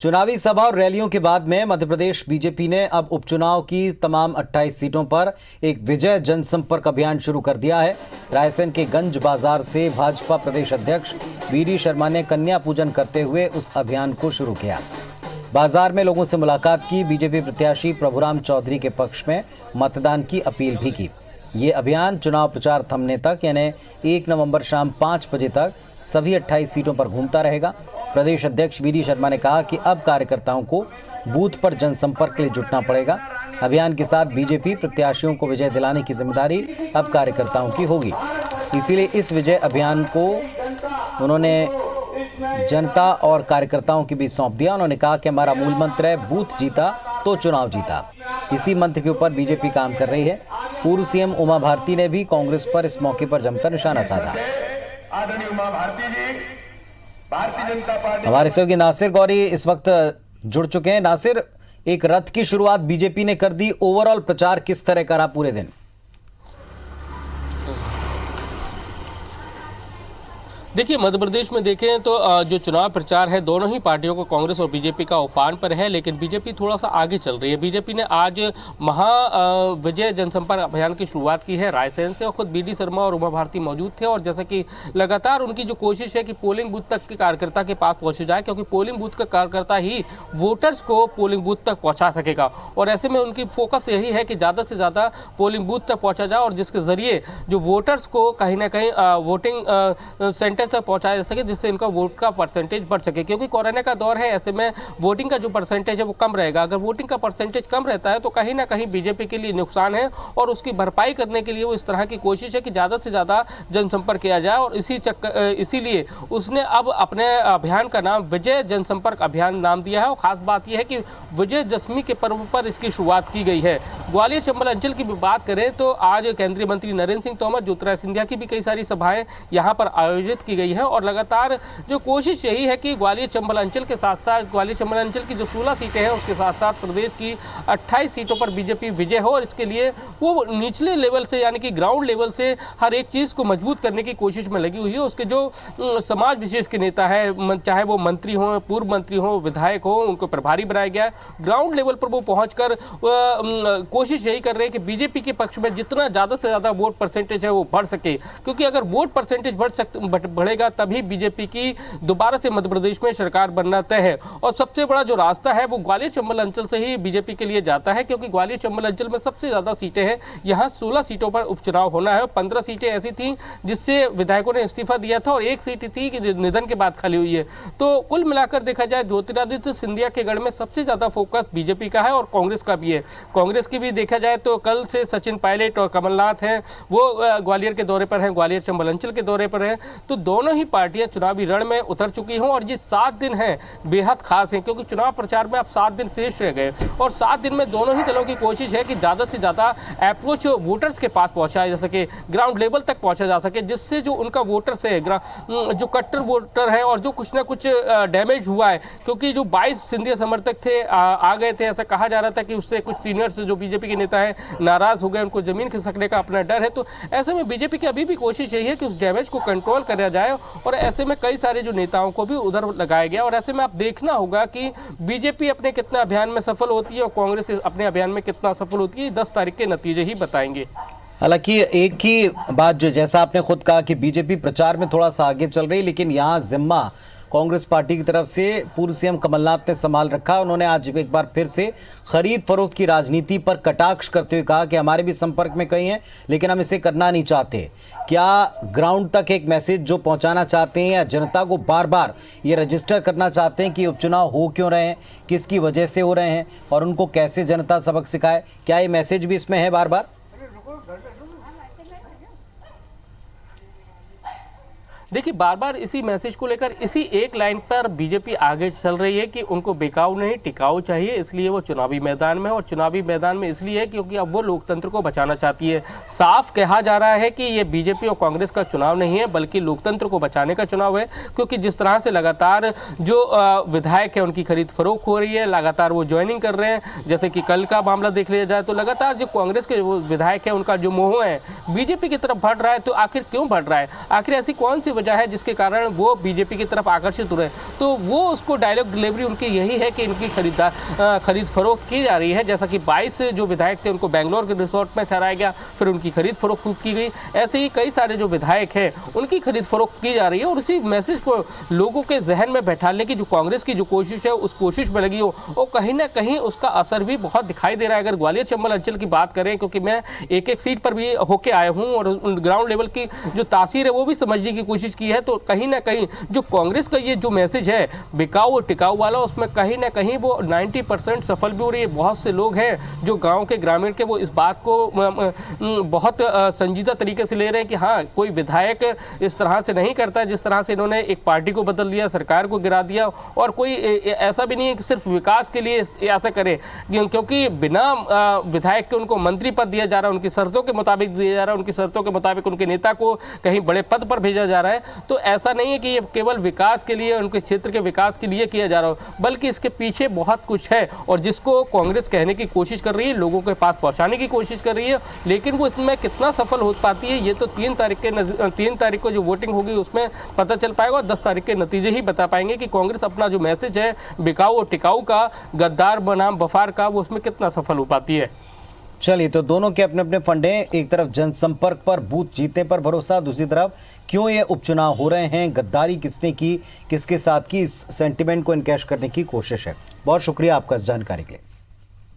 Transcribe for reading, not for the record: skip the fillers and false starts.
चुनावी सभा और रैलियों के बाद में मध्य प्रदेश बीजेपी ने अब उपचुनाव की तमाम 28 सीटों पर एक विजय जनसंपर्क अभियान शुरू कर दिया है। रायसेन के गंज बाजार से भाजपा प्रदेश अध्यक्ष वीडी शर्मा ने कन्या पूजन करते हुए उस अभियान को शुरू किया। बाजार में लोगों से मुलाकात की, बीजेपी प्रत्याशी प्रभुराम चौधरी के पक्ष में मतदान की अपील भी की। ये अभियान चुनाव प्रचार थमने तक यानी 1 नवंबर शाम 5 बजे तक सभी 28 सीटों पर घूमता रहेगा। प्रदेश अध्यक्ष वीडी शर्मा ने कहा कि अब कार्यकर्ताओं को बूथ पर जनसंपर्क के लिए जुटना पड़ेगा। अभियान के साथ बीजेपी प्रत्याशियों को विजय दिलाने की जिम्मेदारी अब कार्यकर्ताओं की होगी। इसीलिए इस विजय अभियान को उन्होंने जनता और कार्यकर्ताओं के बीच सौंप दिया। उन्होंने कहा कि हमारा मूल मंत्र है बूथ जीता तो चुनाव जीता। इसी मंत्र के ऊपर बीजेपी काम कर रही है। पूर्व सीएम उमा भारती ने भी कांग्रेस पर इस मौके पर जमकर निशाना साधा। आदरणीय उमा भारती जी, भारतीय जनता पार्टी। हमारे सहयोगी नासिर गौरी इस वक्त जुड़ चुके हैं। नासिर, एक रथ की शुरुआत बीजेपी ने कर दी, ओवरऑल प्रचार किस तरह करा पूरे दिन? देखिए, मध्य प्रदेश में देखें तो जो चुनाव प्रचार है दोनों ही पार्टियों को, कांग्रेस और बीजेपी का उफान पर है, लेकिन बीजेपी थोड़ा सा आगे चल रही है। बीजेपी ने आज विजय जनसंपर्क अभियान की शुरुआत की है रायसेन से, और खुद वीडी शर्मा और उमा भारती मौजूद थे। और जैसा कि लगातार उनकी जो कोशिश है कि पोलिंग बूथ तक के कार्यकर्ता के पास पहुंचे जाए, क्योंकि पोलिंग बूथ का कार्यकर्ता ही वोटर्स को पोलिंग बूथ तक पहुँचा सकेगा। और ऐसे में उनकी फोकस यही है कि ज़्यादा से ज़्यादा पोलिंग बूथ तक पहुँचा जाए और जिसके ज़रिए जो वोटर्स को कहीं ना कहीं वोटिंग सेंटर तक पहुंचाया जा सके, जिससे इनका वोट का परसेंटेज बढ़ सके। क्योंकि कोरोना का दौर है, ऐसे में वोटिंग का जो परसेंटेज है वो कम रहेगा। अगर वोटिंग का परसेंटेज कम रहता है तो कहीं ना कहीं बीजेपी के लिए नुकसान है, और उसकी भरपाई करने के लिए वो इस तरह की कोशिश है कि ज़्यादा से ज़्यादा जनसंपर्क किया जाए। और इसीलिए उसने अब अपने अभियान का नाम विजय जनसंपर्क अभियान नाम दिया है। और खास बात यह है कि विजयदशमी के पर्व पर इसकी शुरुआत की गई है। ग्वालियर चंबल अंचल की भी बात करें तो आज केंद्रीय मंत्री नरेंद्र सिंह तोमर, ज्योतिरादित्य सिंधिया की भी कई सारी सभाएं यहाँ पर आयोजित की गई है। और लगातार जो कोशिश यही है कि ग्वालियर चंबल अंचल के साथ साथ ग्वालियर चंबल अंचल की जो 16 सीटें हैं उसके साथ साथ प्रदेश की 28 सीटों पर बीजेपी विजय हो। और इसके लिए वो निचले लेवल से यानी कि ग्राउंड लेवल से हर एक चीज़ को मजबूत करने की कोशिश में लगी हुई है। उसके जो समाज विशेष के नेता है, चाहे वो मंत्री हों, पूर्व मंत्री हों, विधायक हों, उनको प्रभारी बनाया गया है। ग्राउंड लेवल पर वो पहुँचकर कोशिश यही कर रहे हैं कि बीजेपी के पक्ष में जितना ज़्यादा से ज़्यादा वोट परसेंटेज है वो बढ़ सके। क्योंकि अगर वोट परसेंटेज बढ़ेगा तभी बीजेपी की दोबारा से मध्य प्रदेश में सरकार बनना तय है। और सबसे बड़ा जो रास्ता है वो ग्वालियर चंबल अंचल से ही बीजेपी के लिए जाता है, क्योंकि ग्वालियर चंबल अंचल में सबसे ज़्यादा सीटें हैं। यहाँ 16 सीटों पर उपचुनाव होना है। 15 सीटें ऐसी थीं जिससे विधायकों ने इस्तीफा दिया था, और एक सीट थी कि निधन के बाद खाली हुई है। तो कुल मिलाकर देखा जाए ज्योतिरादित्य सिंधिया के गढ़ में सबसे ज़्यादा फोकस बीजेपी का है और कांग्रेस का भी है। कांग्रेस की भी देखा जाए तो कल से सचिन पायलट और कमलनाथ हैं, वो ग्वालियर के दौरे पर हैं, ग्वालियर चंबल अंचल के दौरे पर हैं। तो दोनों ही पार्टियां चुनावी रण में उतर चुकी हों। और ये 7 दिन हैं बेहद खास हैं, क्योंकि चुनाव प्रचार में अब 7 दिन शेष रह गए। और 7 दिन में दोनों ही दलों की कोशिश है कि ज़्यादा से ज़्यादा अप्रोच वोटर्स के पास पहुंचाया जा सके, ग्राउंड लेवल तक पहुंचा जा सके, जिससे जो उनका वोटर्स है, जो कट्टर वोटर है और जो कुछ ना कुछ डैमेज हुआ है, क्योंकि जो 22 सिंधिया समर्थक थे आ गए थे, ऐसा कहा जा रहा था कि उससे कुछ सीनियर्स जो बीजेपी के नेता हैं नाराज हो गए, उनको जमीन खिसकने का अपना डर है। तो ऐसे में बीजेपी की अभी भी कोशिश यही है कि उस डैमेज को कंट्रोल करा जाए। और ऐसे में कई सारे जो नेताओं को भी उधर लगाया गया। और ऐसे में आप देखना होगा कि बीजेपी अपने कितना अभियान में सफल होती है और कांग्रेस अपने अभियान में कितना सफल होती है। 10 तारीख के नतीजे ही बताएंगे। हालांकि एक ही बात, जो जैसा आपने खुद कहा कि बीजेपी प्रचार में थोड़ा सा आगे चल रही, लेकिन यहाँ जिम्मा कांग्रेस पार्टी की तरफ से पूर्व सीएम कमलनाथ ने संभाल रखा। उन्होंने आज एक बार फिर से खरीद फरोख्त की राजनीति पर कटाक्ष करते हुए कहा कि हमारे भी संपर्क में कई हैं, लेकिन हम इसे करना नहीं चाहते। क्या ग्राउंड तक एक मैसेज जो पहुंचाना चाहते हैं, या जनता को बार बार ये रजिस्टर करना चाहते हैं कि उपचुनाव हो क्यों रहे हैं, किसकी वजह से हो रहे हैं, और उनको कैसे जनता सबक सिखाए? क्या ये मैसेज भी इसमें है बार बार? देखिए, बार बार इसी मैसेज को लेकर इसी एक लाइन पर बीजेपी आगे चल रही है कि उनको बिकाऊ नहीं टिकाऊ चाहिए। इसलिए वो चुनावी मैदान में, और चुनावी मैदान में इसलिए है क्योंकि अब वो लोकतंत्र को बचाना चाहती है। साफ कहा जा रहा है कि ये बीजेपी और कांग्रेस का चुनाव नहीं है, बल्कि लोकतंत्र को बचाने का चुनाव है। क्योंकि जिस तरह से लगातार जो विधायक है उनकी खरीद फरोख्त हो रही है, लगातार वो ज्वाइनिंग कर रहे हैं। जैसे कि कल का मामला देख लिया जाए तो लगातार जो कांग्रेस के विधायक है उनका जो मोह है बीजेपी की तरफ बढ़ रहा है। तो आखिर क्यों बढ़ रहा है? आखिर ऐसी कौन सी वजह है जिसके कारण वो बीजेपी की तरफ आकर्षित हो रहे हैं। तो वो उसको डायलॉग डिलीवरी उनकी यही है कि इनकी खरीद फरोख्त की जा रही है। जैसा कि 22 जो विधायक थे उनको बेंगलोर के रिसोर्ट में ठहराया गया, फिर उनकी खरीद फरोख्त की गई। ऐसे ही कई सारे जो विधायक हैं उनकी खरीद फरोख्त की जा रही है और उसी मैसेज को लोगों के जहन में बैठाने की जो कांग्रेस की जो कोशिश है उस कोशिश में लगी हो, वो कहीं ना कहीं उसका असर भी बहुत दिखाई दे रहा है। अगर ग्वालियर चंबल अंचल की बात करें, क्योंकि मैं एक एक सीट पर भी होके आया हूं और ग्राउंड लेवल की जो तासीर है वो भी समझने की कोशिश की है, तो कहीं ना कहीं जो कांग्रेस का ये जो मैसेज है बिकाऊ और टिकाऊ वाला, उसमें कहीं ना कहीं वो 90% सफल भी हो रही है। बहुत से लोग हैं जो गांव के ग्रामीण के, वो इस बात को बहुत संजीदा तरीके से ले रहे हैं कि हाँ, कोई विधायक इस तरह से नहीं करता जिस तरह से इन्होंने एक पार्टी को बदल दिया, सरकार को गिरा दिया। और कोई ऐसा भी नहीं है कि सिर्फ विकास के लिए ऐसा करे, क्योंकि बिना विधायक के उनको मंत्री पद दिया जा रहा है, उनकी शर्तों के मुताबिक दिया जा रहा है, उनकी शर्तों के मुताबिक उनके नेता को कहीं बड़े पद पर भेजा जा रहा है। तो ऐसा नहीं है कि ये केवल विकास के लिए, उनके क्षेत्र के विकास के लिए किया जा रहा हो, बल्कि इसके पीछे बहुत कुछ है और जिसको कांग्रेस कहने की कोशिश कर रही है, लोगों के पास पहुंचाने की कोशिश कर रही है। लेकिन वो इसमें कितना सफल हो पाती है ये तो 3 तारीख को जो वोटिंग होगी उसमें पता चल पाएगा और 10 तारीख के नतीजे ही बता पाएंगे कि कांग्रेस अपना जो मैसेज है बिकाऊ और टिकाऊ का, गद्दार बनाम वफार का, वो उसमें कितना सफल हो पाती है। चलिए, तो दोनों के अपने अपने फंडे, एक तरफ जनसंपर्क पर, बूथ जीतने पर भरोसा, दूसरी तरफ क्यों ये उपचुनाव हो रहे हैं, गद्दारी किसने की, किसके साथ की, इस सेंटिमेंट को इनकैश करने की कोशिश है। बहुत शुक्रिया आपका इस जानकारी के लिए।